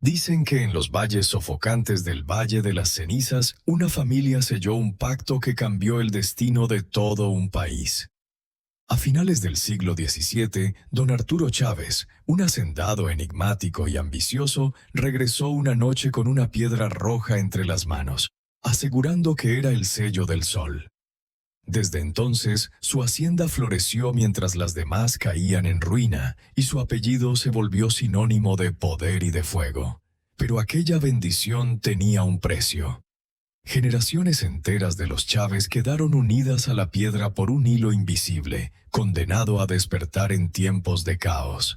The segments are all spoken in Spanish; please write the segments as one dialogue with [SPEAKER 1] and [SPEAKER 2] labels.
[SPEAKER 1] Dicen que en los valles sofocantes del Valle de las Cenizas, una familia selló un pacto que cambió el destino de todo un país. A finales del siglo XVII, don Arturo Chávez, un hacendado enigmático y ambicioso, regresó una noche con una piedra roja entre las manos, asegurando que era el sello del sol. Desde entonces, su hacienda floreció mientras las demás caían en ruina, y su apellido se volvió sinónimo de poder y de fuego. Pero aquella bendición tenía un precio. Generaciones enteras de los Chávez quedaron unidas a la piedra por un hilo invisible, condenado a despertar en tiempos de caos.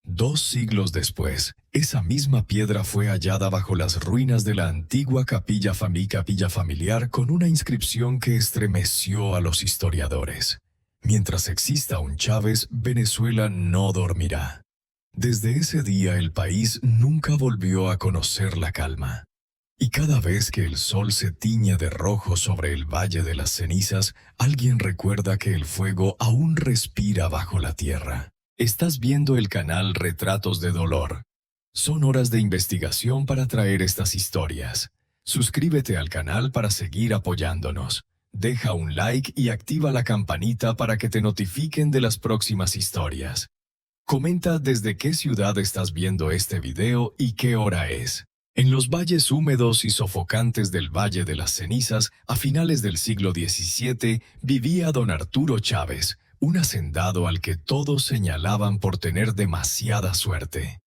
[SPEAKER 1] 2 siglos después, esa misma piedra fue hallada bajo las ruinas de la antigua capilla familiar con una inscripción que estremeció a los historiadores. Mientras exista un Chávez, Venezuela no dormirá. Desde ese día el país nunca volvió a conocer la calma. Y cada vez que el sol se tiñe de rojo sobre el Valle de las Cenizas, alguien recuerda que el fuego aún respira bajo la tierra. Estás viendo el canal Retratos de Dolor. Son horas de investigación para traer estas historias. Suscríbete al canal para seguir apoyándonos. Deja un like y activa la campanita para que te notifiquen de las próximas historias. Comenta desde qué ciudad estás viendo este video y qué hora es. En los valles húmedos y sofocantes del Valle de las Cenizas, a finales del siglo XVII, vivía don Arturo Chávez, un hacendado al que todos señalaban por tener demasiada suerte.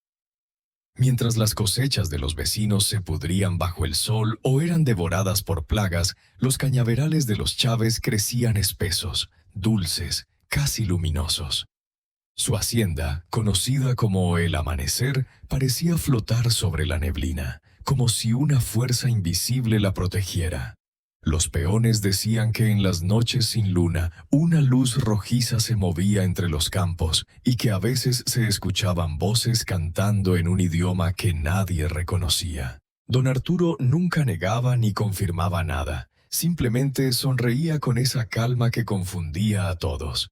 [SPEAKER 1] Mientras las cosechas de los vecinos se pudrían bajo el sol o eran devoradas por plagas, los cañaverales de los Chávez crecían espesos, dulces, casi luminosos. Su hacienda, conocida como el Amanecer, parecía flotar sobre la neblina, como si una fuerza invisible la protegiera. Los peones decían que en las noches sin luna, una luz rojiza se movía entre los campos y que a veces se escuchaban voces cantando en un idioma que nadie reconocía. Don Arturo nunca negaba ni confirmaba nada, simplemente sonreía con esa calma que confundía a todos.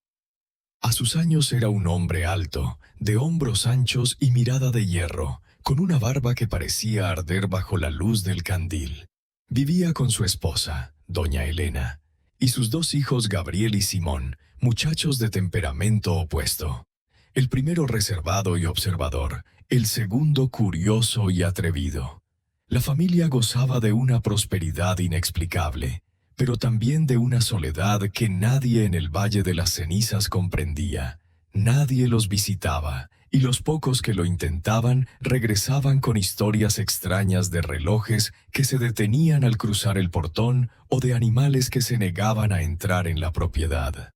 [SPEAKER 1] A sus años era un hombre alto, de hombros anchos y mirada de hierro, con una barba que parecía arder bajo la luz del candil. Vivía con su esposa, doña Elena, y sus 2 hijos Gabriel y Simón, muchachos de temperamento opuesto. El primero reservado y observador, el segundo curioso y atrevido. La familia gozaba de una prosperidad inexplicable, pero también de una soledad que nadie en el Valle de las Cenizas comprendía. Nadie los visitaba, y los pocos que lo intentaban regresaban con historias extrañas de relojes que se detenían al cruzar el portón o de animales que se negaban a entrar en la propiedad.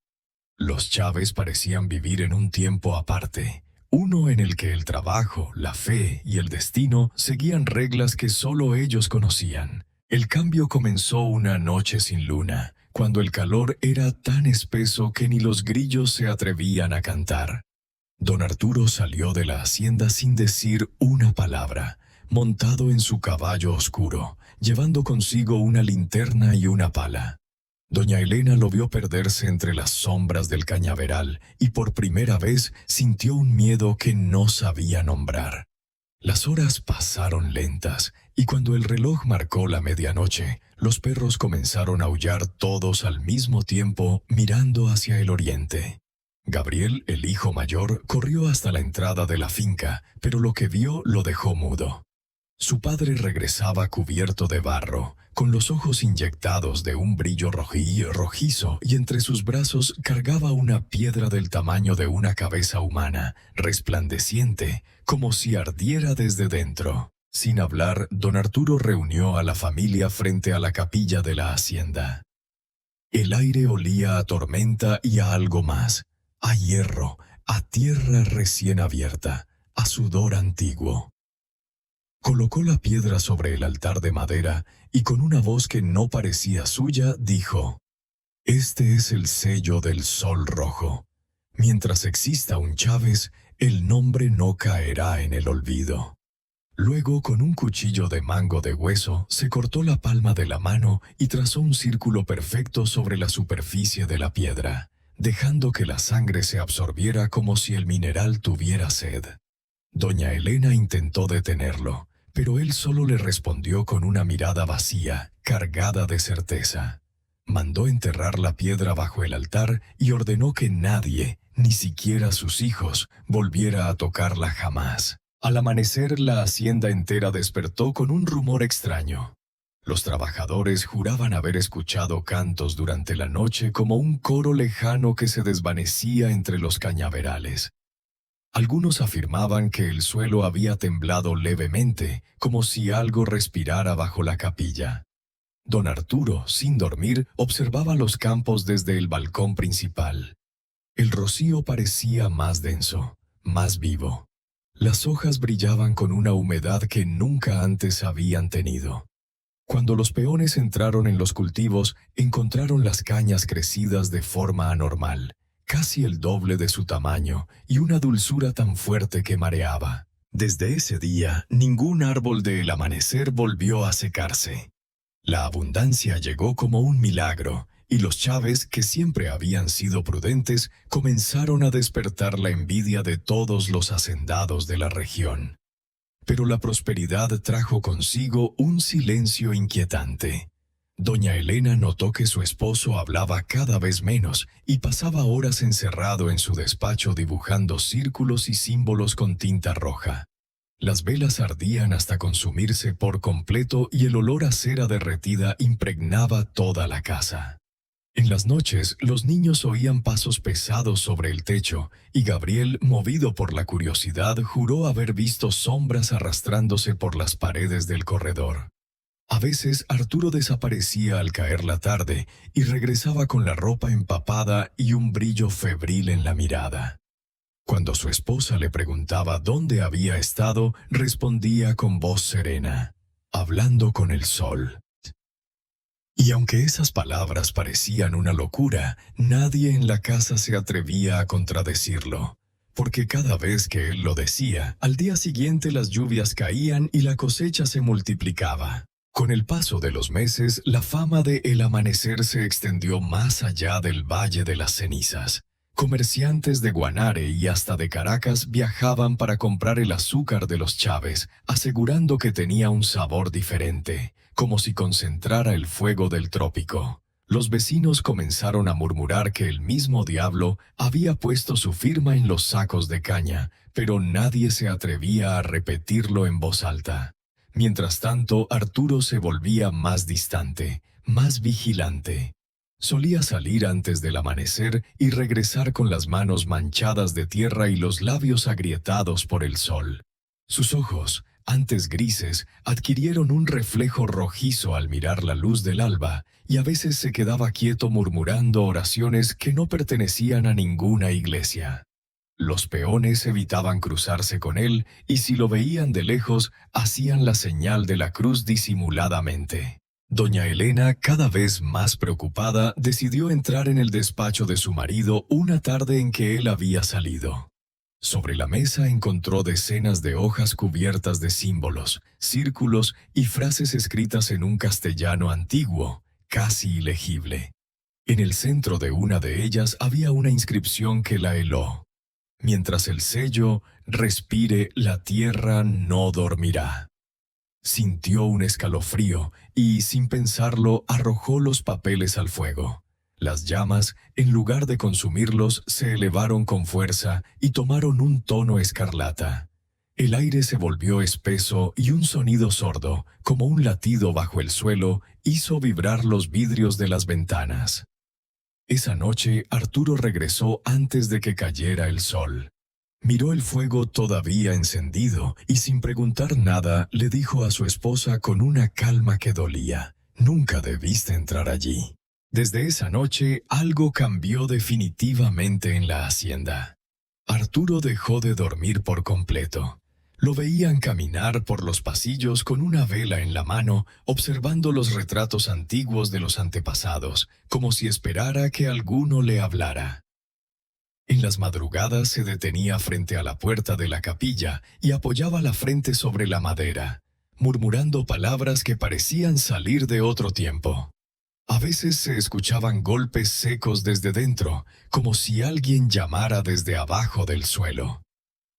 [SPEAKER 1] Los Chávez parecían vivir en un tiempo aparte, uno en el que el trabajo, la fe y el destino seguían reglas que solo ellos conocían. El cambio comenzó una noche sin luna, cuando el calor era tan espeso que ni los grillos se atrevían a cantar. Don Arturo salió de la hacienda sin decir una palabra, montado en su caballo oscuro, llevando consigo una linterna y una pala. Doña Elena lo vio perderse entre las sombras del cañaveral y por primera vez sintió un miedo que no sabía nombrar. Las horas pasaron lentas, y cuando el reloj marcó la medianoche, los perros comenzaron a aullar todos al mismo tiempo, mirando hacia el oriente. Gabriel, el hijo mayor, corrió hasta la entrada de la finca, pero lo que vio lo dejó mudo. Su padre regresaba cubierto de barro, con los ojos inyectados de un brillo rojizo, y entre sus brazos cargaba una piedra del tamaño de una cabeza humana, resplandeciente, como si ardiera desde dentro. Sin hablar, don Arturo reunió a la familia frente a la capilla de la hacienda. El aire olía a tormenta y a algo más, a hierro, a tierra recién abierta, a sudor antiguo. Colocó la piedra sobre el altar de madera y con una voz que no parecía suya dijo: «Este es el sello del sol rojo. Mientras exista un Chávez, el nombre no caerá en el olvido». Luego, con un cuchillo de mango de hueso, se cortó la palma de la mano y trazó un círculo perfecto sobre la superficie de la piedra, dejando que la sangre se absorbiera como si el mineral tuviera sed. Doña Elena intentó detenerlo, pero él solo le respondió con una mirada vacía, cargada de certeza. Mandó enterrar la piedra bajo el altar y ordenó que nadie, ni siquiera sus hijos, volviera a tocarla jamás. Al amanecer, la hacienda entera despertó con un rumor extraño. Los trabajadores juraban haber escuchado cantos durante la noche como un coro lejano que se desvanecía entre los cañaverales. Algunos afirmaban que el suelo había temblado levemente, como si algo respirara bajo la capilla. Don Arturo, sin dormir, observaba los campos desde el balcón principal. El rocío parecía más denso, más vivo. Las hojas brillaban con una humedad que nunca antes habían tenido. Cuando los peones entraron en los cultivos, encontraron las cañas crecidas de forma anormal, casi el doble de su tamaño, y una dulzura tan fuerte que mareaba. Desde ese día, ningún árbol del amanecer volvió a secarse. La abundancia llegó como un milagro, y los Chávez, que siempre habían sido prudentes, comenzaron a despertar la envidia de todos los hacendados de la región. Pero la prosperidad trajo consigo un silencio inquietante. Doña Elena notó que su esposo hablaba cada vez menos y pasaba horas encerrado en su despacho dibujando círculos y símbolos con tinta roja. Las velas ardían hasta consumirse por completo y el olor a cera derretida impregnaba toda la casa. En las noches, los niños oían pasos pesados sobre el techo, y Gabriel, movido por la curiosidad, juró haber visto sombras arrastrándose por las paredes del corredor. A veces, Arturo desaparecía al caer la tarde y regresaba con la ropa empapada y un brillo febril en la mirada. Cuando su esposa le preguntaba dónde había estado, respondía con voz serena: hablando con el sol. Y aunque esas palabras parecían una locura, nadie en la casa se atrevía a contradecirlo, porque cada vez que él lo decía, al día siguiente las lluvias caían y la cosecha se multiplicaba. Con el paso de los meses, la fama de El Amanecer se extendió más allá del Valle de las Cenizas. Comerciantes de Guanare y hasta de Caracas viajaban para comprar el azúcar de los Chávez, asegurando que tenía un sabor diferente, como si concentrara el fuego del trópico. Los vecinos comenzaron a murmurar que el mismo diablo había puesto su firma en los sacos de caña, pero nadie se atrevía a repetirlo en voz alta. Mientras tanto, Arturo se volvía más distante, más vigilante. Solía salir antes del amanecer y regresar con las manos manchadas de tierra y los labios agrietados por el sol. Sus ojos, antes grises, adquirieron un reflejo rojizo al mirar la luz del alba, y a veces se quedaba quieto murmurando oraciones que no pertenecían a ninguna iglesia. Los peones evitaban cruzarse con él, y si lo veían de lejos, hacían la señal de la cruz disimuladamente. Doña Elena, cada vez más preocupada, decidió entrar en el despacho de su marido una tarde en que él había salido. Sobre la mesa encontró decenas de hojas cubiertas de símbolos, círculos y frases escritas en un castellano antiguo, casi ilegible. En el centro de una de ellas había una inscripción que la heló: mientras el sello respire, la tierra no dormirá. Sintió un escalofrío y, sin pensarlo, arrojó los papeles al fuego. Las llamas, en lugar de consumirlos, se elevaron con fuerza y tomaron un tono escarlata. El aire se volvió espeso y un sonido sordo, como un latido bajo el suelo, hizo vibrar los vidrios de las ventanas. Esa noche, Arturo regresó antes de que cayera el sol. Miró el fuego todavía encendido y, sin preguntar nada, le dijo a su esposa con una calma que dolía: «Nunca debiste entrar allí». Desde esa noche, algo cambió definitivamente en la hacienda. Arturo dejó de dormir por completo. Lo veían caminar por los pasillos con una vela en la mano, observando los retratos antiguos de los antepasados, como si esperara que alguno le hablara. En las madrugadas se detenía frente a la puerta de la capilla y apoyaba la frente sobre la madera, murmurando palabras que parecían salir de otro tiempo. A veces se escuchaban golpes secos desde dentro, como si alguien llamara desde abajo del suelo.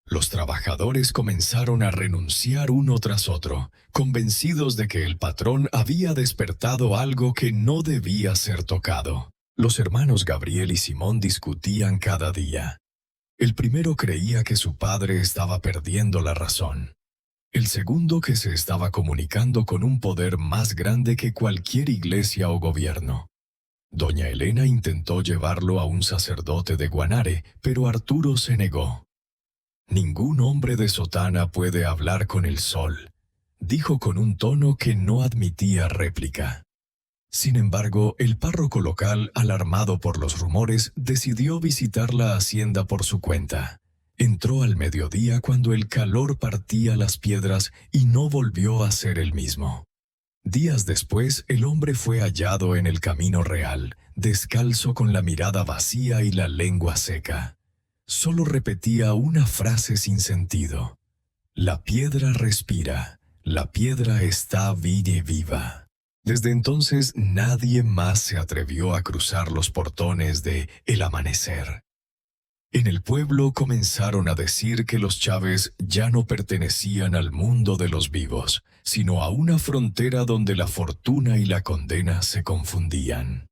[SPEAKER 1] Los trabajadores comenzaron a renunciar uno tras otro, convencidos de que el patrón había despertado algo que no debía ser tocado. Los hermanos Gabriel y Simón discutían cada día. El primero creía que su padre estaba perdiendo la razón. El segundo que se estaba comunicando con un poder más grande que cualquier iglesia o gobierno. Doña Elena intentó llevarlo a un sacerdote de Guanare, pero Arturo se negó. «Ningún hombre de sotana puede hablar con el sol», dijo con un tono que no admitía réplica. Sin embargo, el párroco local, alarmado por los rumores, decidió visitar la hacienda por su cuenta. Entró al mediodía cuando el calor partía las piedras y no volvió a ser el mismo. Días después, el hombre fue hallado en el camino real, descalzo con la mirada vacía y la lengua seca. Solo repetía una frase sin sentido. «La piedra respira, la piedra está viva». Desde entonces nadie más se atrevió a cruzar los portones de El Amanecer. En el pueblo comenzaron a decir que los Chávez ya no pertenecían al mundo de los vivos, sino a una frontera donde la fortuna y la condena se confundían.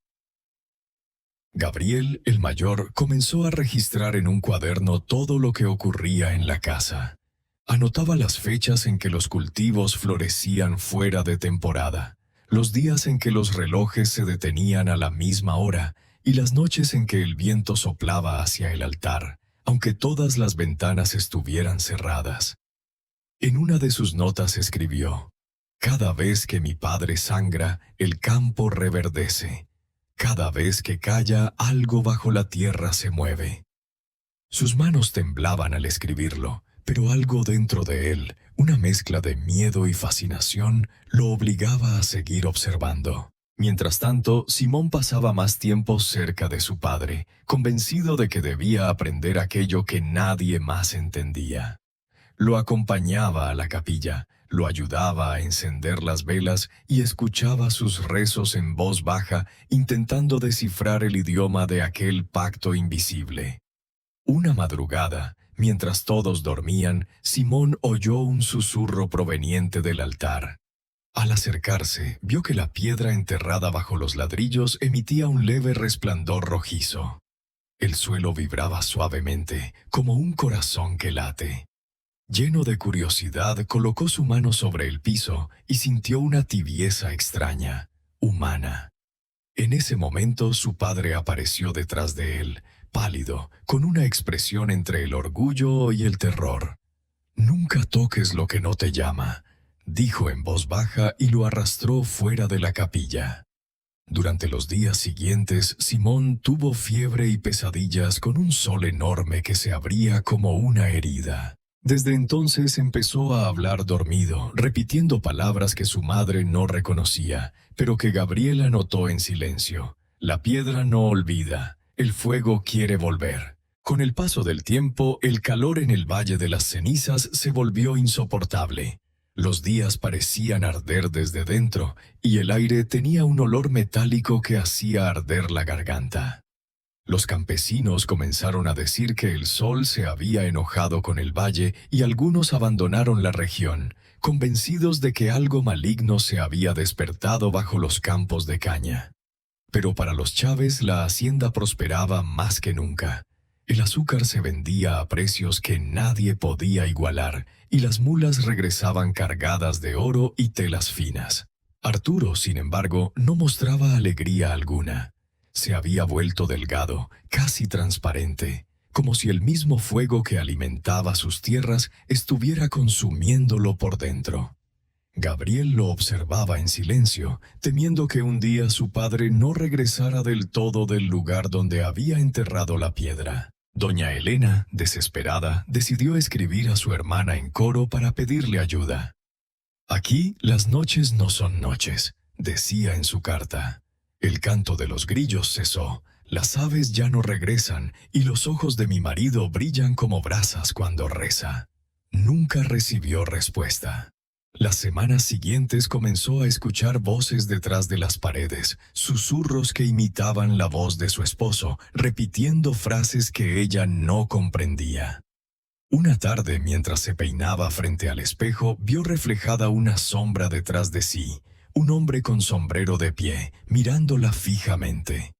[SPEAKER 1] Gabriel, el mayor, comenzó a registrar en un cuaderno todo lo que ocurría en la casa. Anotaba las fechas en que los cultivos florecían fuera de temporada, los días en que los relojes se detenían a la misma hora y las noches en que el viento soplaba hacia el altar, aunque todas las ventanas estuvieran cerradas. En una de sus notas escribió: «Cada vez que mi padre sangra, el campo reverdece. Cada vez que calla, algo bajo la tierra se mueve». Sus manos temblaban al escribirlo, pero algo dentro de él, una mezcla de miedo y fascinación, lo obligaba a seguir observando. Mientras tanto, Simón pasaba más tiempo cerca de su padre, convencido de que debía aprender aquello que nadie más entendía. Lo acompañaba a la capilla, lo ayudaba a encender las velas y escuchaba sus rezos en voz baja, intentando descifrar el idioma de aquel pacto invisible. Una madrugada, mientras todos dormían, Simón oyó un susurro proveniente del altar. Al acercarse, vio que la piedra enterrada bajo los ladrillos emitía un leve resplandor rojizo. El suelo vibraba suavemente, como un corazón que late. Lleno de curiosidad, colocó su mano sobre el piso y sintió una tibieza extraña, humana. En ese momento su padre apareció detrás de él, pálido, con una expresión entre el orgullo y el terror. «Nunca toques lo que no te llama», dijo en voz baja y lo arrastró fuera de la capilla. Durante los días siguientes, Simón tuvo fiebre y pesadillas con un sol enorme que se abría como una herida. Desde entonces empezó a hablar dormido, repitiendo palabras que su madre no reconocía, pero que Gabriel anotó en silencio. «La piedra no olvida, el fuego quiere volver». Con el paso del tiempo, el calor en el Valle de las Cenizas se volvió insoportable. Los días parecían arder desde dentro, y el aire tenía un olor metálico que hacía arder la garganta. Los campesinos comenzaron a decir que el sol se había enojado con el valle y algunos abandonaron la región, convencidos de que algo maligno se había despertado bajo los campos de caña. Pero para los Chávez la hacienda prosperaba más que nunca. El azúcar se vendía a precios que nadie podía igualar y las mulas regresaban cargadas de oro y telas finas. Arturo, sin embargo, no mostraba alegría alguna. Se había vuelto delgado, casi transparente, como si el mismo fuego que alimentaba sus tierras estuviera consumiéndolo por dentro. Gabriel lo observaba en silencio, temiendo que un día su padre no regresara del todo del lugar donde había enterrado la piedra. Doña Elena, desesperada, decidió escribir a su hermana en coro para pedirle ayuda. «Aquí las noches no son noches», decía en su carta. «El canto de los grillos cesó, las aves ya no regresan y los ojos de mi marido brillan como brasas cuando reza». Nunca recibió respuesta. Las semanas siguientes comenzó a escuchar voces detrás de las paredes, susurros que imitaban la voz de su esposo, repitiendo frases que ella no comprendía. Una tarde, mientras se peinaba frente al espejo, vio reflejada una sombra detrás de sí, un hombre con sombrero de pie, mirándola fijamente.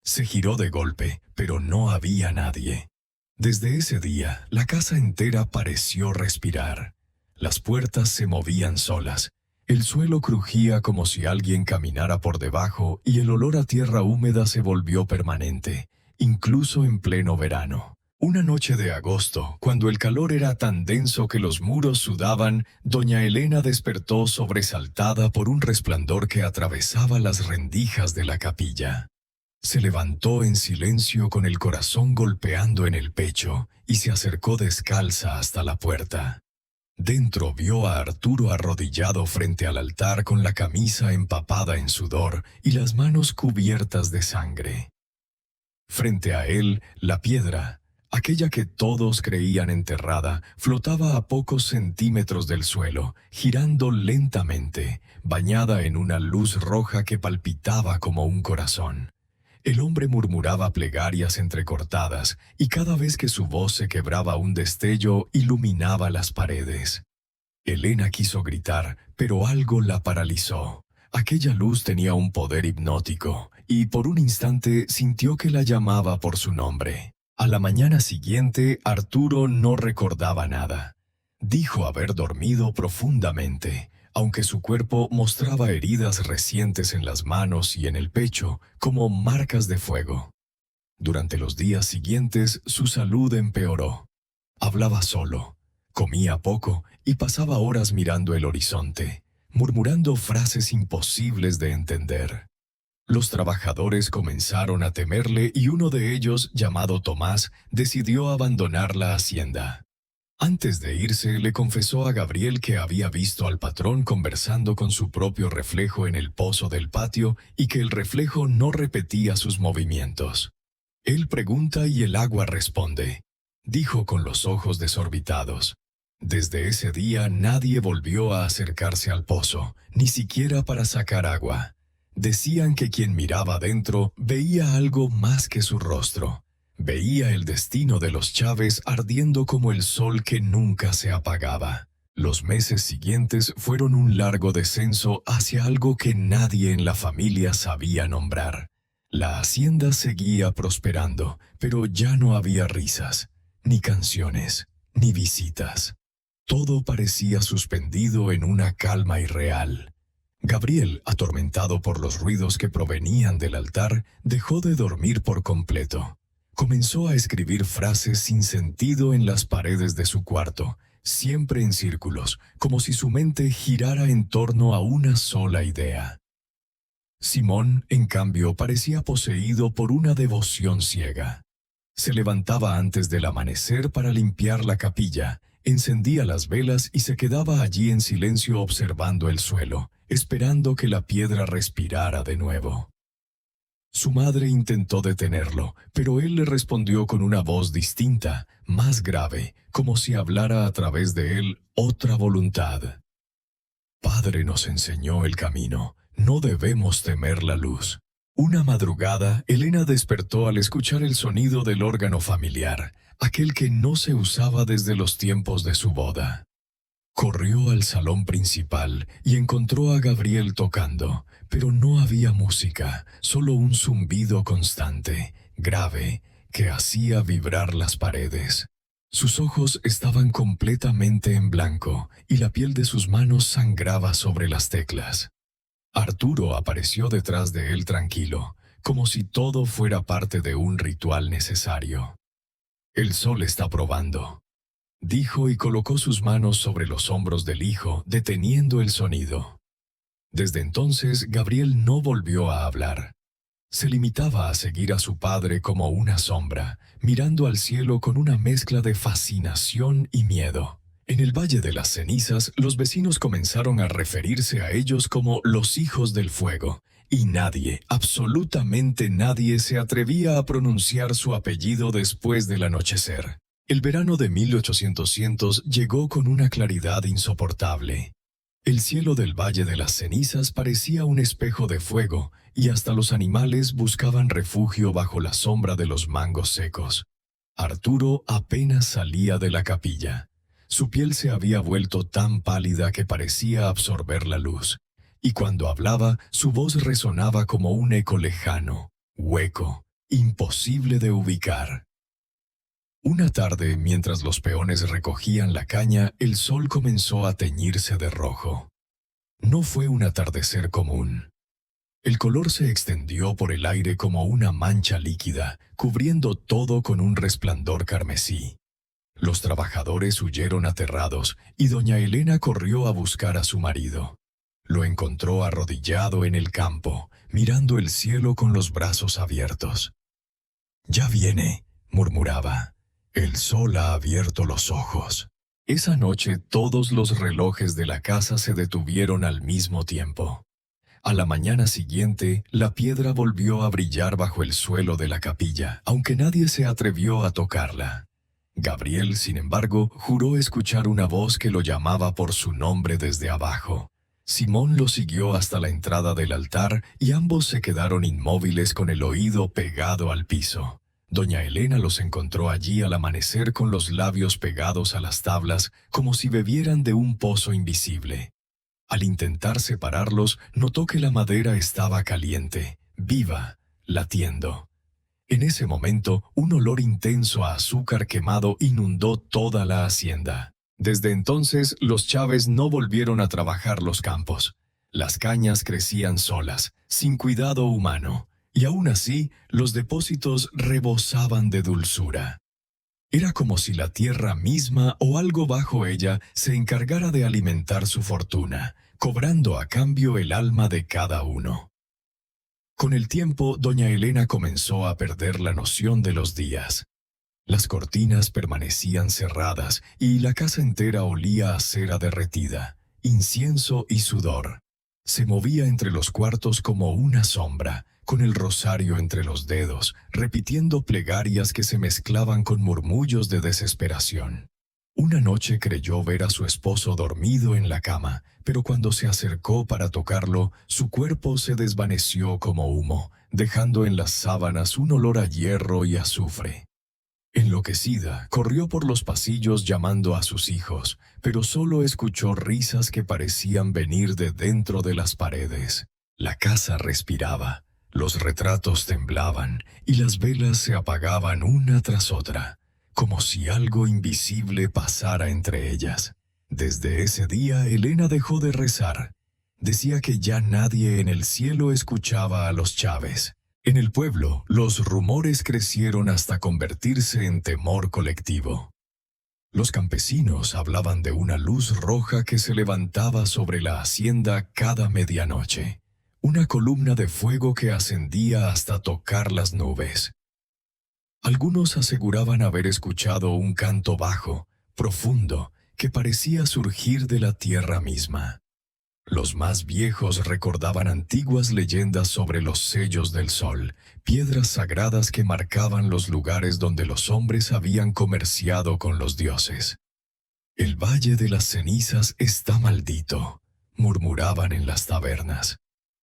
[SPEAKER 1] Se giró de golpe, pero no había nadie. Desde ese día, la casa entera pareció respirar. Las puertas se movían solas. El suelo crujía como si alguien caminara por debajo y el olor a tierra húmeda se volvió permanente, incluso en pleno verano. Una noche de agosto, cuando el calor era tan denso que los muros sudaban, doña Elena despertó sobresaltada por un resplandor que atravesaba las rendijas de la capilla. Se levantó en silencio con el corazón golpeando en el pecho y se acercó descalza hasta la puerta. Dentro vio a Arturo arrodillado frente al altar con la camisa empapada en sudor y las manos cubiertas de sangre. Frente a él, la piedra, aquella que todos creían enterrada, flotaba a pocos centímetros del suelo, girando lentamente, bañada en una luz roja que palpitaba como un corazón. El hombre murmuraba plegarias entrecortadas, y cada vez que su voz se quebraba un destello iluminaba las paredes. Elena quiso gritar, pero algo la paralizó. Aquella luz tenía un poder hipnótico, y por un instante sintió que la llamaba por su nombre. A la mañana siguiente, Arturo no recordaba nada. Dijo haber dormido profundamente, aunque su cuerpo mostraba heridas recientes en las manos y en el pecho, como marcas de fuego. Durante los días siguientes, su salud empeoró. Hablaba solo, comía poco y pasaba horas mirando el horizonte, murmurando frases imposibles de entender. Los trabajadores comenzaron a temerle y uno de ellos, llamado Tomás, decidió abandonar la hacienda. Antes de irse, le confesó a Gabriel que había visto al patrón conversando con su propio reflejo en el pozo del patio y que el reflejo no repetía sus movimientos. Él pregunta y el agua responde, dijo con los ojos desorbitados. Desde ese día nadie volvió a acercarse al pozo, ni siquiera para sacar agua. Decían que quien miraba adentro veía algo más que su rostro. Veía el destino de los Chávez ardiendo como el sol que nunca se apagaba. Los meses siguientes fueron un largo descenso hacia algo que nadie en la familia sabía nombrar. La hacienda seguía prosperando, pero ya no había risas, ni canciones, ni visitas. Todo parecía suspendido en una calma irreal. Gabriel, atormentado por los ruidos que provenían del altar, dejó de dormir por completo. Comenzó a escribir frases sin sentido en las paredes de su cuarto, siempre en círculos, como si su mente girara en torno a una sola idea. Simón, en cambio, parecía poseído por una devoción ciega. Se levantaba antes del amanecer para limpiar la capilla, encendía las velas y se quedaba allí en silencio observando el suelo, esperando que la piedra respirara de nuevo. Su madre intentó detenerlo, pero él le respondió con una voz distinta, más grave, como si hablara a través de él otra voluntad. Padre nos enseñó el camino, no debemos temer la luz. Una madrugada, Elena despertó al escuchar el sonido del órgano familiar, aquel que no se usaba desde los tiempos de su boda. Corrió al salón principal y encontró a Gabriel tocando, pero no había música, solo un zumbido constante, grave, que hacía vibrar las paredes. Sus ojos estaban completamente en blanco y la piel de sus manos sangraba sobre las teclas. Arturo apareció detrás de él tranquilo, como si todo fuera parte de un ritual necesario. «El sol está probando», dijo y colocó sus manos sobre los hombros del hijo, deteniendo el sonido. Desde entonces, Gabriel no volvió a hablar. Se limitaba a seguir a su padre como una sombra, mirando al cielo con una mezcla de fascinación y miedo. En el Valle de las Cenizas, los vecinos comenzaron a referirse a ellos como los hijos del fuego, y nadie, absolutamente nadie, se atrevía a pronunciar su apellido después del anochecer. El verano de 1800 llegó con una claridad insoportable. El cielo del Valle de las Cenizas parecía un espejo de fuego, y hasta los animales buscaban refugio bajo la sombra de los mangos secos. Arturo apenas salía de la capilla. Su piel se había vuelto tan pálida que parecía absorber la luz, y cuando hablaba, su voz resonaba como un eco lejano, hueco, imposible de ubicar. Una tarde, mientras los peones recogían la caña, el sol comenzó a teñirse de rojo. No fue un atardecer común. El color se extendió por el aire como una mancha líquida, cubriendo todo con un resplandor carmesí. Los trabajadores huyeron aterrados y doña Elena corrió a buscar a su marido. Lo encontró arrodillado en el campo, mirando el cielo con los brazos abiertos. «Ya viene», murmuraba. «El sol ha abierto los ojos». Esa noche todos los relojes de la casa se detuvieron al mismo tiempo. A la mañana siguiente, la piedra volvió a brillar bajo el suelo de la capilla, aunque nadie se atrevió a tocarla. Gabriel, sin embargo, juró escuchar una voz que lo llamaba por su nombre desde abajo. Simón lo siguió hasta la entrada del altar y ambos se quedaron inmóviles con el oído pegado al piso. Doña Elena los encontró allí al amanecer con los labios pegados a las tablas, como si bebieran de un pozo invisible. Al intentar separarlos, notó que la madera estaba caliente, viva, latiendo. En ese momento, un olor intenso a azúcar quemado inundó toda la hacienda. Desde entonces, los Chávez no volvieron a trabajar los campos. Las cañas crecían solas, sin cuidado humano, y aún así, los depósitos rebosaban de dulzura. Era como si la tierra misma o algo bajo ella se encargara de alimentar su fortuna, cobrando a cambio el alma de cada uno. Con el tiempo, doña Elena comenzó a perder la noción de los días. Las cortinas permanecían cerradas y la casa entera olía a cera derretida, incienso y sudor. Se movía entre los cuartos como una sombra, con el rosario entre los dedos, repitiendo plegarias que se mezclaban con murmullos de desesperación. Una noche creyó ver a su esposo dormido en la cama, pero cuando se acercó para tocarlo, su cuerpo se desvaneció como humo, dejando en las sábanas un olor a hierro y azufre. Enloquecida, corrió por los pasillos llamando a sus hijos, pero solo escuchó risas que parecían venir de dentro de las paredes. La casa respiraba, los retratos temblaban y las velas se apagaban una tras otra, como si algo invisible pasara entre ellas. Desde ese día, Elena dejó de rezar. Decía que ya nadie en el cielo escuchaba a los Chávez. En el pueblo, los rumores crecieron hasta convertirse en temor colectivo. Los campesinos hablaban de una luz roja que se levantaba sobre la hacienda cada medianoche, una columna de fuego que ascendía hasta tocar las nubes. Algunos aseguraban haber escuchado un canto bajo, profundo, que parecía surgir de la tierra misma. Los más viejos recordaban antiguas leyendas sobre los sellos del sol, piedras sagradas que marcaban los lugares donde los hombres habían comerciado con los dioses. «El Valle de las Cenizas está maldito», murmuraban en las tabernas.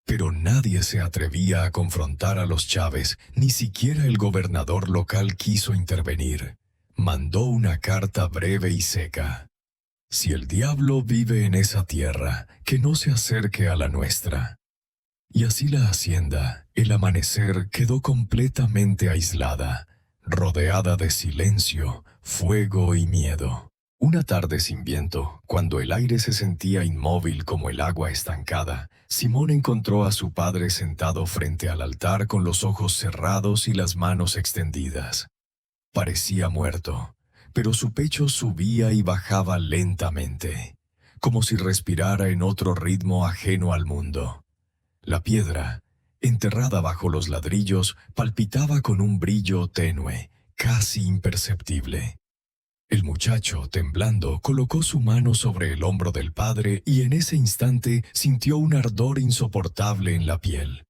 [SPEAKER 1] Pero nadie se atrevía a confrontar a los Chávez, ni siquiera el gobernador local quiso intervenir. Mandó una carta breve y seca. «Si el diablo vive en esa tierra, que no se acerque a la nuestra». Y así la hacienda, el amanecer, quedó completamente aislada, rodeada de silencio, fuego y miedo. Una tarde sin viento, cuando el aire se sentía inmóvil como el agua estancada, Simón encontró a su padre sentado frente al altar con los ojos cerrados y las manos extendidas. Parecía muerto, pero su pecho subía y bajaba lentamente, como si respirara en otro ritmo ajeno al mundo. La piedra, enterrada bajo los ladrillos, palpitaba con un brillo tenue, casi imperceptible. El muchacho, temblando, colocó su mano sobre el hombro del padre y en ese instante sintió un ardor insoportable en la piel.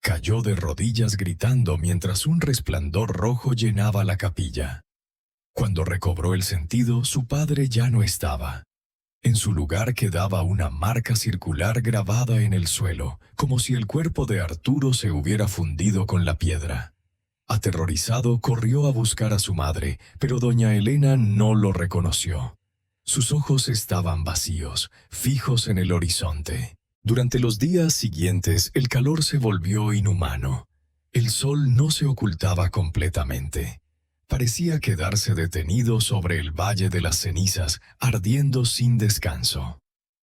[SPEAKER 1] Cayó de rodillas gritando mientras un resplandor rojo llenaba la capilla. Cuando recobró el sentido, su padre ya no estaba. En su lugar quedaba una marca circular grabada en el suelo, como si el cuerpo de Arturo se hubiera fundido con la piedra. Aterrorizado, corrió a buscar a su madre, pero doña Elena no lo reconoció. Sus ojos estaban vacíos, fijos en el horizonte. Durante los días siguientes, el calor se volvió inhumano. El sol no se ocultaba completamente. Parecía quedarse detenido sobre el Valle de las Cenizas, ardiendo sin descanso.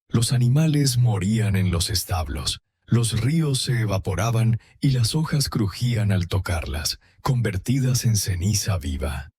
[SPEAKER 1] Los animales morían en los establos, los ríos se evaporaban y las hojas crujían al tocarlas, convertidas en ceniza viva.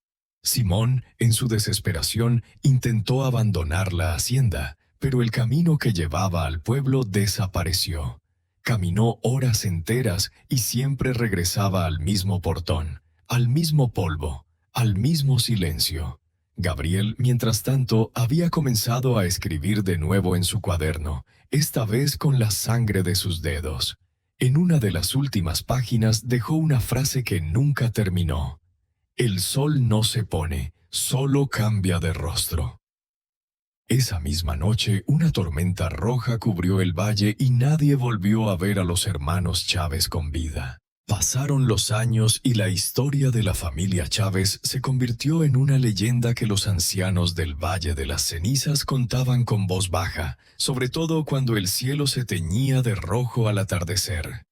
[SPEAKER 1] Simón, en su desesperación, intentó abandonar la hacienda, pero el camino que llevaba al pueblo desapareció. Caminó horas enteras y siempre regresaba al mismo portón, al mismo polvo, al mismo silencio. Gabriel, mientras tanto, había comenzado a escribir de nuevo en su cuaderno, esta vez con la sangre de sus dedos. En una de las últimas páginas dejó una frase que nunca terminó. El sol no se pone, solo cambia de rostro. Esa misma noche, una tormenta roja cubrió el valle y nadie volvió a ver a los hermanos Chávez con vida. Pasaron los años y la historia de la familia Chávez se convirtió en una leyenda que los ancianos del Valle de las Cenizas contaban con voz baja, sobre todo cuando el cielo se teñía de rojo al atardecer.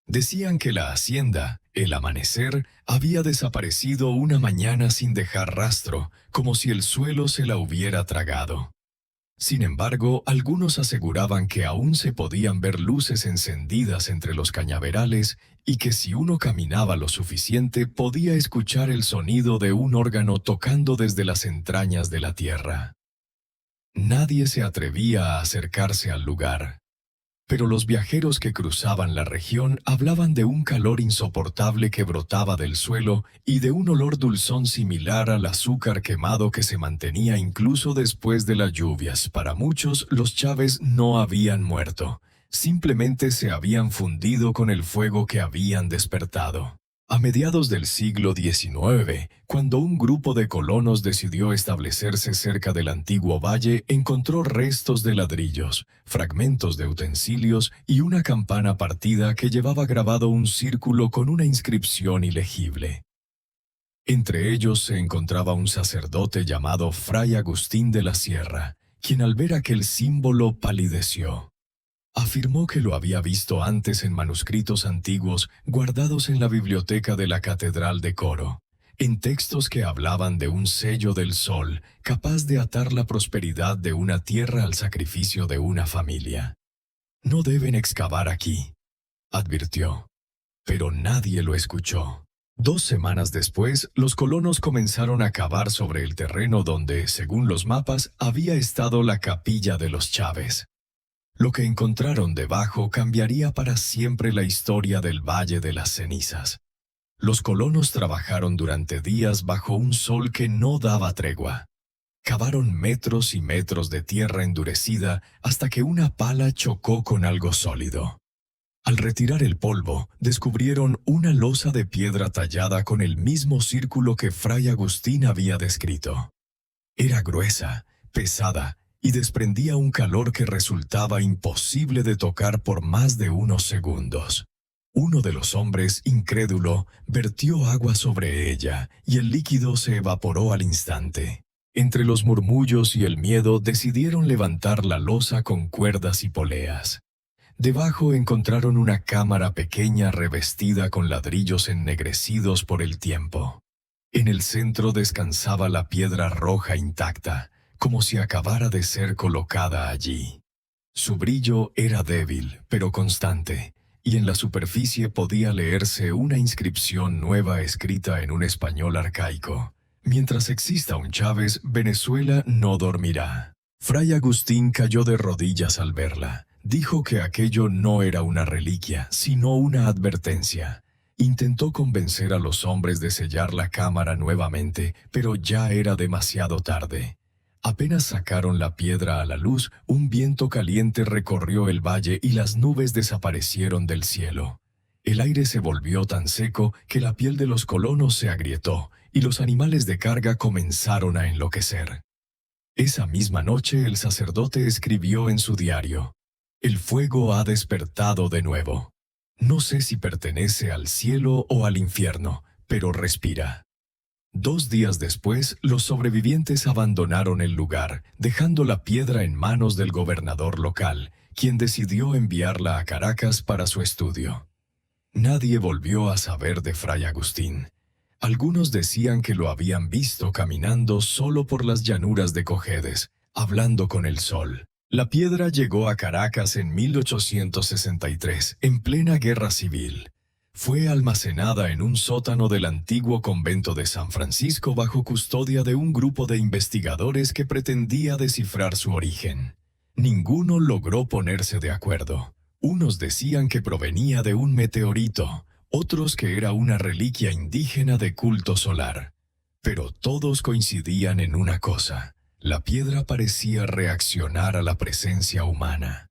[SPEAKER 1] Decían que la hacienda, el amanecer, había desaparecido una mañana sin dejar rastro, como si el suelo se la hubiera tragado. Sin embargo, algunos aseguraban que aún se podían ver luces encendidas entre los cañaverales y que si uno caminaba lo suficiente podía escuchar el sonido de un órgano tocando desde las entrañas de la tierra. Nadie se atrevía a acercarse al lugar. Pero los viajeros que cruzaban la región hablaban de un calor insoportable que brotaba del suelo y de un olor dulzón similar al azúcar quemado que se mantenía incluso después de las lluvias. Para muchos, los Chávez no habían muerto, simplemente se habían fundido con el fuego que habían despertado. A mediados del siglo XIX, cuando un grupo de colonos decidió establecerse cerca del antiguo valle, encontró restos de ladrillos, fragmentos de utensilios y una campana partida que llevaba grabado un círculo con una inscripción ilegible. Entre ellos se encontraba un sacerdote llamado Fray Agustín de la Sierra, quien al ver aquel símbolo palideció. Afirmó que lo había visto antes en manuscritos antiguos guardados en la biblioteca de la Catedral de Coro, en textos que hablaban de un sello del sol capaz de atar la prosperidad de una tierra al sacrificio de una familia. «No deben excavar aquí», advirtió. Pero nadie lo escuchó. 2 semanas después, los colonos comenzaron a cavar sobre el terreno donde, según los mapas, había estado la capilla de los Chávez. Lo que encontraron debajo cambiaría para siempre la historia del Valle de las Cenizas. Los colonos trabajaron durante días bajo un sol que no daba tregua. Cavaron metros y metros de tierra endurecida hasta que una pala chocó con algo sólido. Al retirar el polvo, descubrieron una losa de piedra tallada con el mismo círculo que Fray Agustín había descrito. Era gruesa, pesada, y desprendía un calor que resultaba imposible de tocar por más de unos segundos. Uno de los hombres, incrédulo, vertió agua sobre ella y el líquido se evaporó al instante. Entre los murmullos y el miedo decidieron levantar la losa con cuerdas y poleas. Debajo encontraron una cámara pequeña revestida con ladrillos ennegrecidos por el tiempo. En el centro descansaba la piedra roja intacta, como si acabara de ser colocada allí. Su brillo era débil, pero constante, y en la superficie podía leerse una inscripción nueva escrita en un español arcaico. Mientras exista un Chávez, Venezuela no dormirá. Fray Agustín cayó de rodillas al verla. Dijo que aquello no era una reliquia, sino una advertencia. Intentó convencer a los hombres de sellar la cámara nuevamente, pero ya era demasiado tarde. Apenas sacaron la piedra a la luz, un viento caliente recorrió el valle y las nubes desaparecieron del cielo. El aire se volvió tan seco que la piel de los colonos se agrietó y los animales de carga comenzaron a enloquecer. Esa misma noche el sacerdote escribió en su diario: «El fuego ha despertado de nuevo. No sé si pertenece al cielo o al infierno, pero respira. 2 días después, los sobrevivientes abandonaron el lugar, dejando la piedra en manos del gobernador local, quien decidió enviarla a Caracas para su estudio. Nadie volvió a saber de Fray Agustín. Algunos decían que lo habían visto caminando solo por las llanuras de Cojedes, hablando con el sol. La piedra llegó a Caracas en 1863, en plena guerra civil. Fue almacenada en un sótano del antiguo convento de San Francisco bajo custodia de un grupo de investigadores que pretendía descifrar su origen. Ninguno logró ponerse de acuerdo. Unos decían que provenía de un meteorito, otros que era una reliquia indígena de culto solar. Pero todos coincidían en una cosa: la piedra parecía reaccionar a la presencia humana.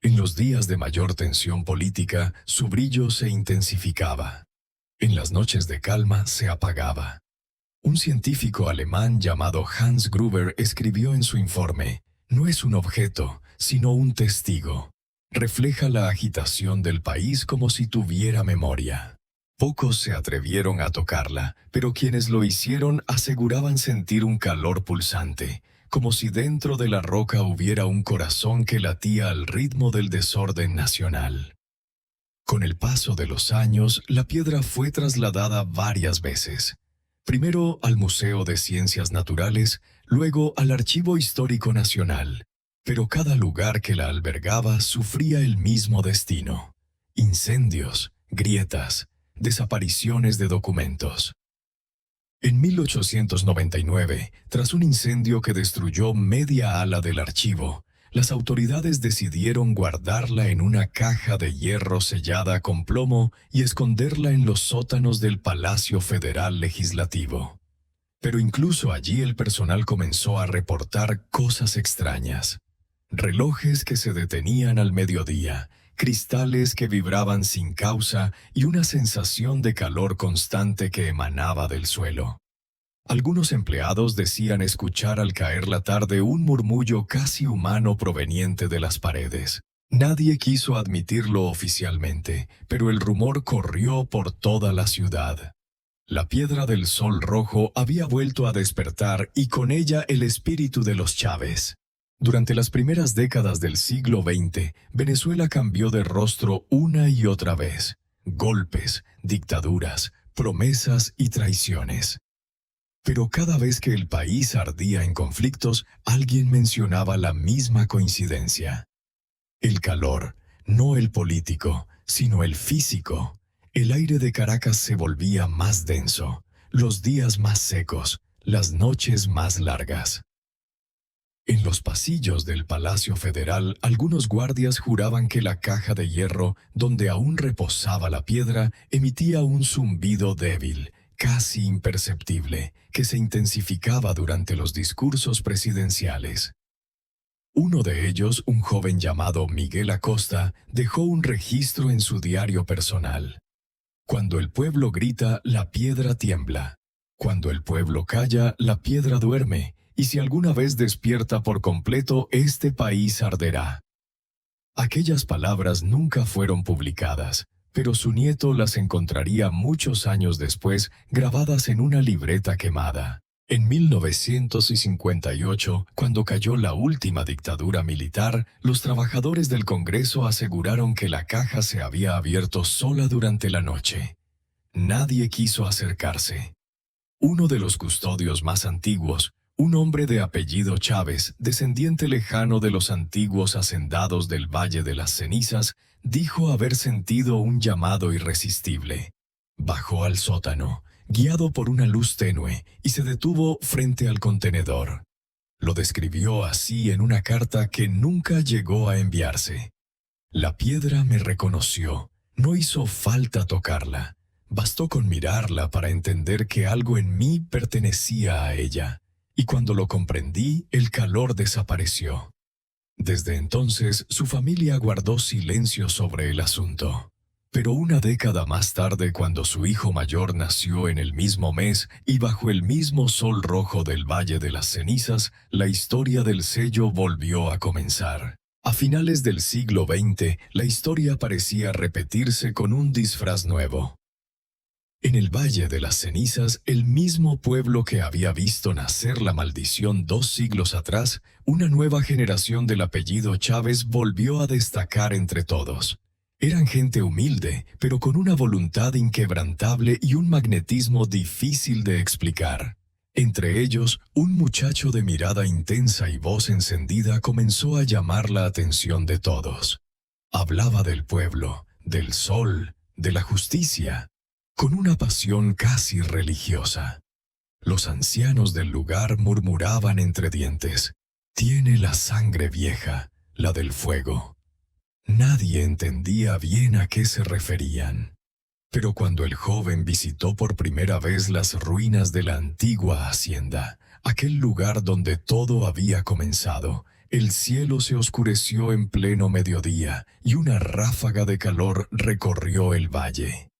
[SPEAKER 1] En los días de mayor tensión política, su brillo se intensificaba. En las noches de calma se apagaba. Un científico alemán llamado Hans Gruber escribió en su informe: «No es un objeto, sino un testigo. Refleja la agitación del país como si tuviera memoria». Pocos se atrevieron a tocarla, pero quienes lo hicieron aseguraban sentir un calor pulsante, como si dentro de la roca hubiera un corazón que latía al ritmo del desorden nacional. Con el paso de los años, la piedra fue trasladada varias veces. Primero al Museo de Ciencias Naturales, luego al Archivo Histórico Nacional. Pero cada lugar que la albergaba sufría el mismo destino: incendios, grietas, desapariciones de documentos. En 1899, tras un incendio que destruyó media ala del archivo, las autoridades decidieron guardarla en una caja de hierro sellada con plomo y esconderla en los sótanos del Palacio Federal Legislativo. Pero incluso allí el personal comenzó a reportar cosas extrañas. Relojes que se detenían al mediodía, cristales que vibraban sin causa y una sensación de calor constante que emanaba del suelo. Algunos empleados decían escuchar al caer la tarde un murmullo casi humano proveniente de las paredes. Nadie quiso admitirlo oficialmente, pero el rumor corrió por toda la ciudad. La piedra del Sol Rojo había vuelto a despertar y con ella el espíritu de los Chávez. Durante las primeras décadas del siglo XX, Venezuela cambió de rostro una y otra vez. Golpes, dictaduras, promesas y traiciones. Pero cada vez que el país ardía en conflictos, alguien mencionaba la misma coincidencia. El calor, no el político, sino el físico. El aire de Caracas se volvía más denso, los días más secos, las noches más largas. En los pasillos del Palacio Federal, algunos guardias juraban que la caja de hierro, donde aún reposaba la piedra, emitía un zumbido débil, casi imperceptible, que se intensificaba durante los discursos presidenciales. Uno de ellos, un joven llamado Miguel Acosta, dejó un registro en su diario personal. Cuando el pueblo grita, la piedra tiembla. Cuando el pueblo calla, la piedra duerme. Y si alguna vez despierta por completo, este país arderá. Aquellas palabras nunca fueron publicadas, pero su nieto las encontraría muchos años después grabadas en una libreta quemada. En 1958, cuando cayó la última dictadura militar, los trabajadores del Congreso aseguraron que la caja se había abierto sola durante la noche. Nadie quiso acercarse. Uno de los custodios más antiguos, un hombre de apellido Chávez, descendiente lejano de los antiguos hacendados del Valle de las Cenizas, dijo haber sentido un llamado irresistible. Bajó al sótano, guiado por una luz tenue, y se detuvo frente al contenedor. Lo describió así en una carta que nunca llegó a enviarse. La piedra me reconoció, no hizo falta tocarla. Bastó con mirarla para entender que algo en mí pertenecía a ella. Y cuando lo comprendí, el calor desapareció. Desde entonces, su familia guardó silencio sobre el asunto. Pero una década más tarde, cuando su hijo mayor nació en el mismo mes y bajo el mismo sol rojo del Valle de las Cenizas, la historia del sello volvió a comenzar. A finales del siglo XX, la historia parecía repetirse con un disfraz nuevo. En el Valle de las Cenizas, el mismo pueblo que había visto nacer la maldición 2 siglos atrás, una nueva generación del apellido Chávez volvió a destacar entre todos. Eran gente humilde, pero con una voluntad inquebrantable y un magnetismo difícil de explicar. Entre ellos, un muchacho de mirada intensa y voz encendida comenzó a llamar la atención de todos. Hablaba del pueblo, del sol, de la justicia, con una pasión casi religiosa. Los ancianos del lugar murmuraban entre dientes: «Tiene la sangre vieja, la del fuego». Nadie entendía bien a qué se referían. Pero cuando el joven visitó por primera vez las ruinas de la antigua hacienda, aquel lugar donde todo había comenzado, el cielo se oscureció en pleno mediodía y una ráfaga de calor recorrió el valle.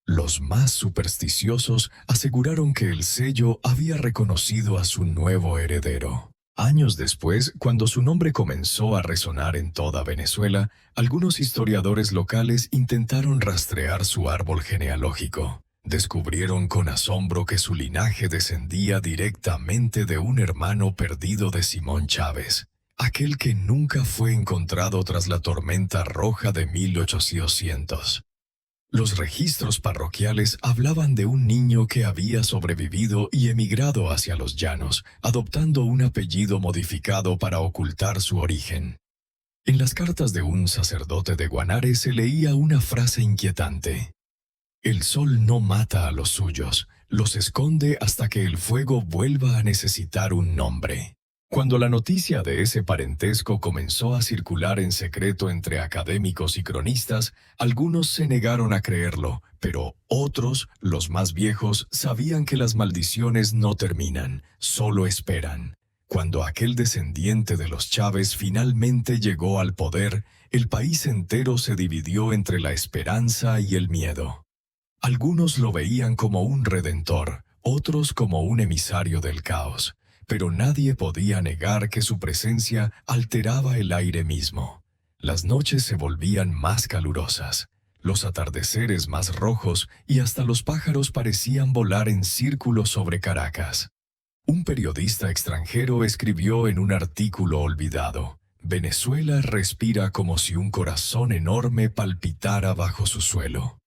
[SPEAKER 1] Los más supersticiosos aseguraron que el sello había reconocido a su nuevo heredero. Años después, cuando su nombre comenzó a resonar en toda Venezuela, algunos historiadores locales intentaron rastrear su árbol genealógico. Descubrieron con asombro que su linaje descendía directamente de un hermano perdido de Simón Chávez, aquel que nunca fue encontrado tras la tormenta roja de 1800. Los registros parroquiales hablaban de un niño que había sobrevivido y emigrado hacia los llanos, adoptando un apellido modificado para ocultar su origen. En las cartas de un sacerdote de Guanare se leía una frase inquietante: «El sol no mata a los suyos, los esconde hasta que el fuego vuelva a necesitar un nombre». Cuando la noticia de ese parentesco comenzó a circular en secreto entre académicos y cronistas, algunos se negaron a creerlo, pero otros, los más viejos, sabían que las maldiciones no terminan, solo esperan. Cuando aquel descendiente de los Chávez finalmente llegó al poder, el país entero se dividió entre la esperanza y el miedo. Algunos lo veían como un redentor, otros como un emisario del caos. Pero nadie podía negar que su presencia alteraba el aire mismo. Las noches se volvían más calurosas, los atardeceres más rojos y hasta los pájaros parecían volar en círculos sobre Caracas. Un periodista extranjero escribió en un artículo olvidado: «Venezuela respira como si un corazón enorme palpitara bajo su suelo».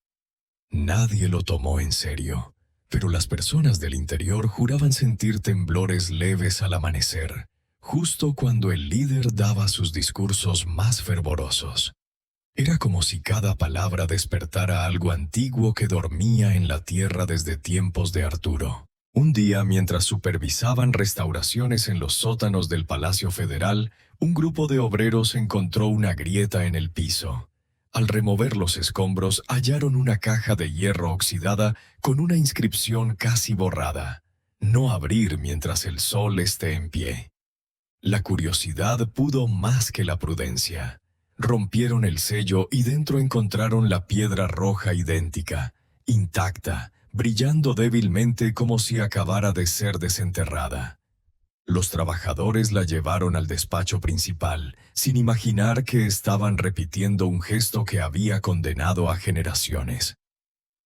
[SPEAKER 1] Nadie lo tomó en serio. Pero las personas del interior juraban sentir temblores leves al amanecer, justo cuando el líder daba sus discursos más fervorosos. Era como si cada palabra despertara algo antiguo que dormía en la tierra desde tiempos de Arturo. Un día, mientras supervisaban restauraciones en los sótanos del Palacio Federal, un grupo de obreros encontró una grieta en el piso. Al remover los escombros, hallaron una caja de hierro oxidada con una inscripción casi borrada: «No abrir mientras el sol esté en pie». La curiosidad pudo más que la prudencia. Rompieron el sello y dentro encontraron la piedra roja idéntica, intacta, brillando débilmente como si acabara de ser desenterrada. Los trabajadores la llevaron al despacho principal, sin imaginar que estaban repitiendo un gesto que había condenado a generaciones.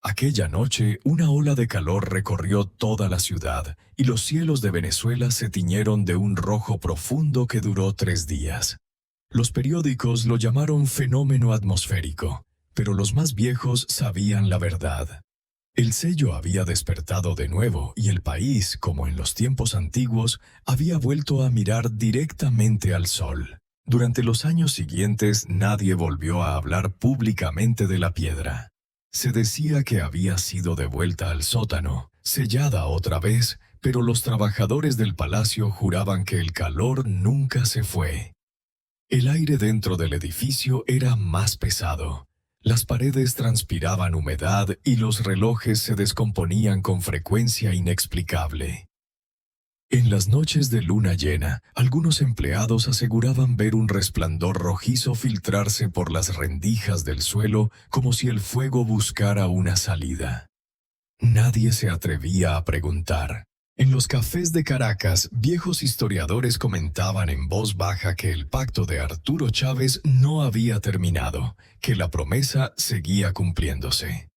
[SPEAKER 1] Aquella noche, una ola de calor recorrió toda la ciudad, y los cielos de Venezuela se tiñeron de un rojo profundo que duró 3 días. Los periódicos lo llamaron fenómeno atmosférico, pero los más viejos sabían la verdad. El sello había despertado de nuevo y el país, como en los tiempos antiguos, había vuelto a mirar directamente al sol. Durante los años siguientes nadie volvió a hablar públicamente de la piedra. Se decía que había sido devuelta al sótano, sellada otra vez, pero los trabajadores del palacio juraban que el calor nunca se fue. El aire dentro del edificio era más pesado. Las paredes transpiraban humedad y los relojes se descomponían con frecuencia inexplicable. En las noches de luna llena, algunos empleados aseguraban ver un resplandor rojizo filtrarse por las rendijas del suelo como si el fuego buscara una salida. Nadie se atrevía a preguntar. En los cafés de Caracas, viejos historiadores comentaban en voz baja que el pacto de Arturo Chávez no había terminado, que la promesa seguía cumpliéndose.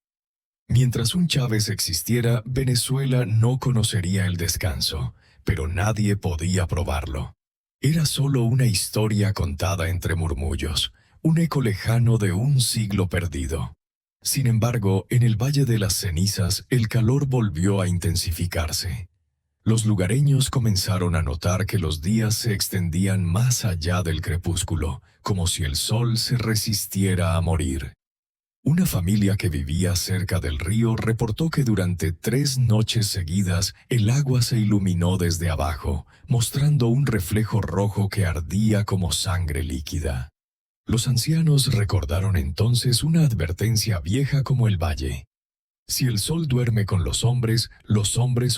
[SPEAKER 1] Mientras un Chávez existiera, Venezuela no conocería el descanso, pero nadie podía probarlo. Era solo una historia contada entre murmullos, un eco lejano de un siglo perdido. Sin embargo, en el Valle de las Cenizas, el calor volvió a intensificarse. Los lugareños comenzaron a notar que los días se extendían más allá del crepúsculo, como si el sol se resistiera a morir. Una familia que vivía cerca del río reportó que durante 3 noches seguidas el agua se iluminó desde abajo, mostrando un reflejo rojo que ardía como sangre líquida. Los ancianos recordaron entonces una advertencia vieja como el valle. Si el sol duerme con los hombres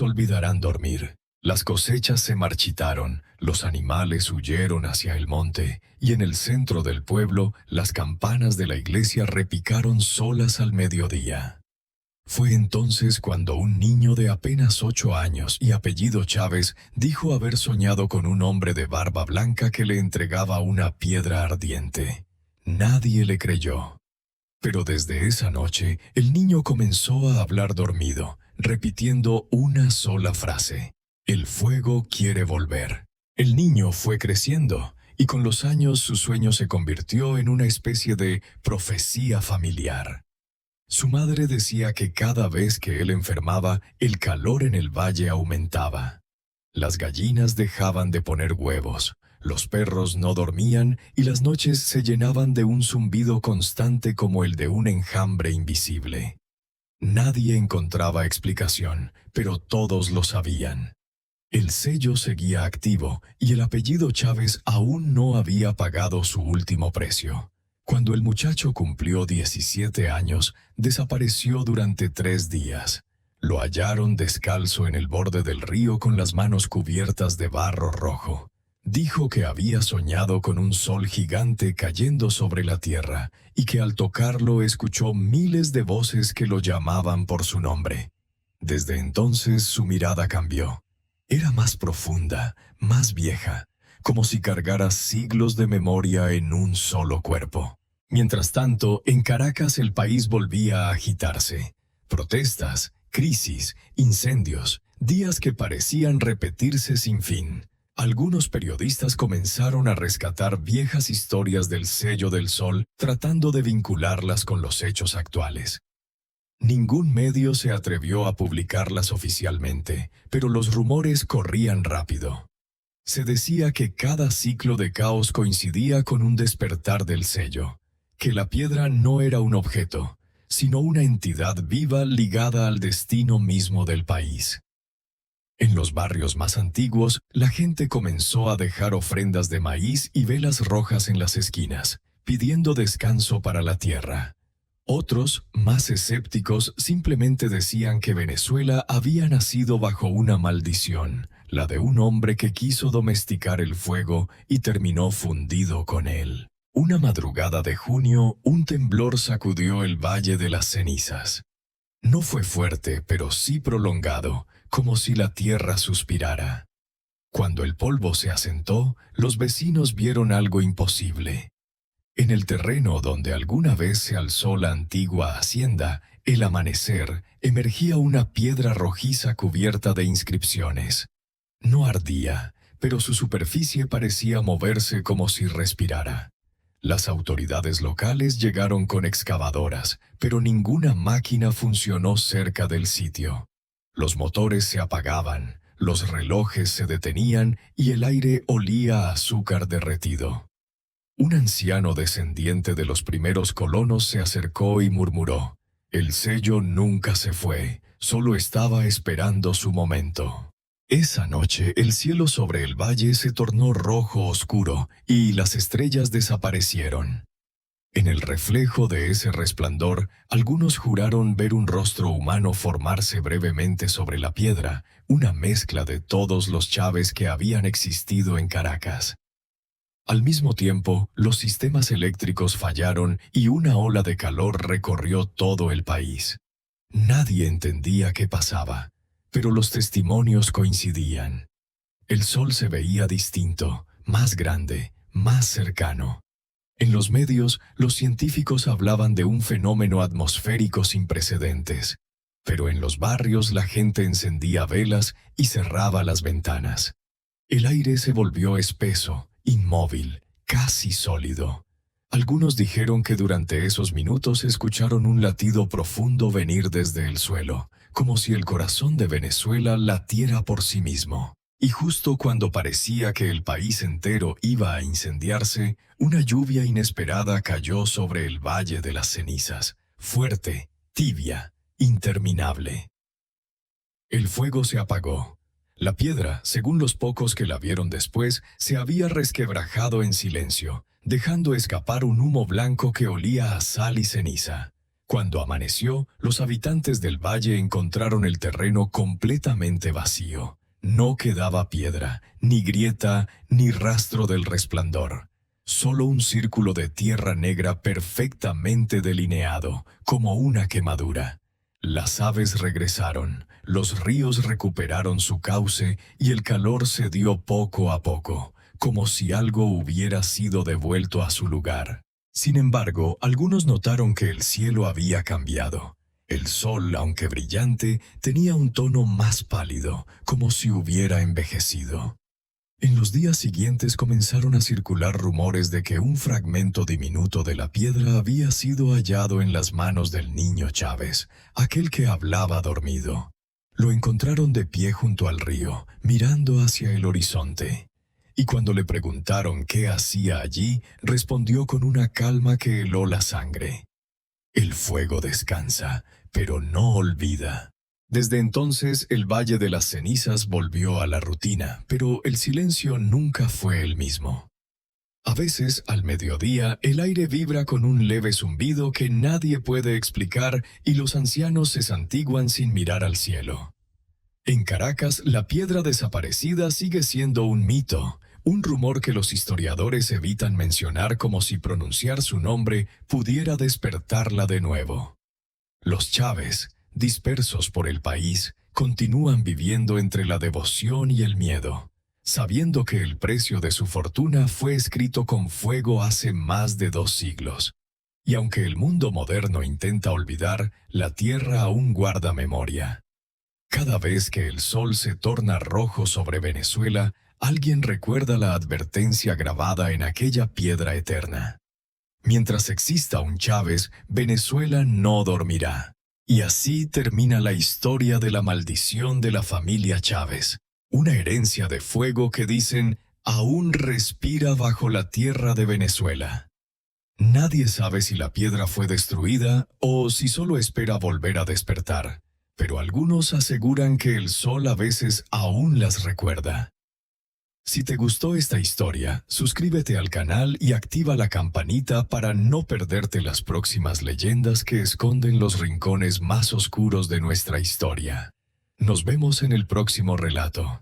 [SPEAKER 1] olvidarán dormir. Las cosechas se marchitaron, los animales huyeron hacia el monte, y en el centro del pueblo las campanas de la iglesia repicaron solas al mediodía. Fue entonces cuando un niño de apenas 8 años y apellido Chávez dijo haber soñado con un hombre de barba blanca que le entregaba una piedra ardiente. Nadie le creyó. Pero desde esa noche, el niño comenzó a hablar dormido, repitiendo una sola frase: «El fuego quiere volver». El niño fue creciendo, y con los años su sueño se convirtió en una especie de profecía familiar. Su madre decía que cada vez que él enfermaba, el calor en el valle aumentaba. Las gallinas dejaban de poner huevos, los perros no dormían y las noches se llenaban de un zumbido constante como el de un enjambre invisible. Nadie encontraba explicación, pero todos lo sabían. El sello seguía activo y el apellido Chávez aún no había pagado su último precio. Cuando el muchacho cumplió 17 años, desapareció durante 3 días. Lo hallaron descalzo en el borde del río con las manos cubiertas de barro rojo. Dijo que había soñado con un sol gigante cayendo sobre la tierra y que al tocarlo escuchó miles de voces que lo llamaban por su nombre. Desde entonces su mirada cambió. Era más profunda, más vieja, como si cargara siglos de memoria en un solo cuerpo. Mientras tanto, en Caracas el país volvía a agitarse. Protestas, crisis, incendios, días que parecían repetirse sin fin. Algunos periodistas comenzaron a rescatar viejas historias del sello del sol, tratando de vincularlas con los hechos actuales. Ningún medio se atrevió a publicarlas oficialmente, pero los rumores corrían rápido. Se decía que cada ciclo de caos coincidía con un despertar del sello, que la piedra no era un objeto, sino una entidad viva ligada al destino mismo del país. En los barrios más antiguos, la gente comenzó a dejar ofrendas de maíz y velas rojas en las esquinas, pidiendo descanso para la tierra. Otros, más escépticos, simplemente decían que Venezuela había nacido bajo una maldición, la de un hombre que quiso domesticar el fuego y terminó fundido con él. Una madrugada de junio, un temblor sacudió el Valle de las Cenizas. No fue fuerte, pero sí prolongado, como si la tierra suspirara. Cuando el polvo se asentó, los vecinos vieron algo imposible. En el terreno donde alguna vez se alzó la antigua hacienda, el amanecer, emergía una piedra rojiza cubierta de inscripciones. No ardía, pero su superficie parecía moverse como si respirara. Las autoridades locales llegaron con excavadoras, pero ninguna máquina funcionó cerca del sitio. Los motores se apagaban, los relojes se detenían y el aire olía a azúcar derretido. Un anciano descendiente de los primeros colonos se acercó y murmuró: «El sello nunca se fue, solo estaba esperando su momento». Esa noche el cielo sobre el valle se tornó rojo oscuro y las estrellas desaparecieron. En el reflejo de ese resplandor, algunos juraron ver un rostro humano formarse brevemente sobre la piedra, una mezcla de todos los Chávez que habían existido en Caracas. Al mismo tiempo, los sistemas eléctricos fallaron y una ola de calor recorrió todo el país. Nadie entendía qué pasaba, pero los testimonios coincidían. El sol se veía distinto, más grande, más cercano. En los medios, los científicos hablaban de un fenómeno atmosférico sin precedentes, pero en los barrios la gente encendía velas y cerraba las ventanas. El aire se volvió espeso, inmóvil, casi sólido. Algunos dijeron que durante esos minutos escucharon un latido profundo venir desde el suelo, como si el corazón de Venezuela latiera por sí mismo. Y justo cuando parecía que el país entero iba a incendiarse, una lluvia inesperada cayó sobre el Valle de las Cenizas, fuerte, tibia, interminable. El fuego se apagó. La piedra, según los pocos que la vieron después, se había resquebrajado en silencio, dejando escapar un humo blanco que olía a sal y ceniza. Cuando amaneció, los habitantes del valle encontraron el terreno completamente vacío. No quedaba piedra, ni grieta, ni rastro del resplandor. Solo un círculo de tierra negra perfectamente delineado, como una quemadura. Las aves regresaron, los ríos recuperaron su cauce y el calor se dio poco a poco, como si algo hubiera sido devuelto a su lugar. Sin embargo, algunos notaron que el cielo había cambiado. El sol, aunque brillante, tenía un tono más pálido, como si hubiera envejecido. En los días siguientes comenzaron a circular rumores de que un fragmento diminuto de la piedra había sido hallado en las manos del niño Chávez, aquel que hablaba dormido. Lo encontraron de pie junto al río, mirando hacia el horizonte. Y cuando le preguntaron qué hacía allí, respondió con una calma que heló la sangre. El fuego descansa, pero no olvida. Desde entonces, el Valle de las Cenizas volvió a la rutina, pero el silencio nunca fue el mismo. A veces, al mediodía, el aire vibra con un leve zumbido que nadie puede explicar y los ancianos se santiguan sin mirar al cielo. En Caracas, la piedra desaparecida sigue siendo un mito, un rumor que los historiadores evitan mencionar como si pronunciar su nombre pudiera despertarla de nuevo. Los Chávez, dispersos por el país, continúan viviendo entre la devoción y el miedo, sabiendo que el precio de su fortuna fue escrito con fuego hace más de 2 siglos. Y aunque el mundo moderno intenta olvidar, la tierra aún guarda memoria. Cada vez que el sol se torna rojo sobre Venezuela, alguien recuerda la advertencia grabada en aquella piedra eterna. Mientras exista un Chávez, Venezuela no dormirá. Y así termina la historia de la maldición de la familia Chávez, una herencia de fuego que dicen aún respira bajo la tierra de Venezuela. Nadie sabe si la piedra fue destruida o si solo espera volver a despertar, pero algunos aseguran que el sol a veces aún las recuerda. Si te gustó esta historia, suscríbete al canal y activa la campanita para no perderte las próximas leyendas que esconden los rincones más oscuros de nuestra historia. Nos vemos en el próximo relato.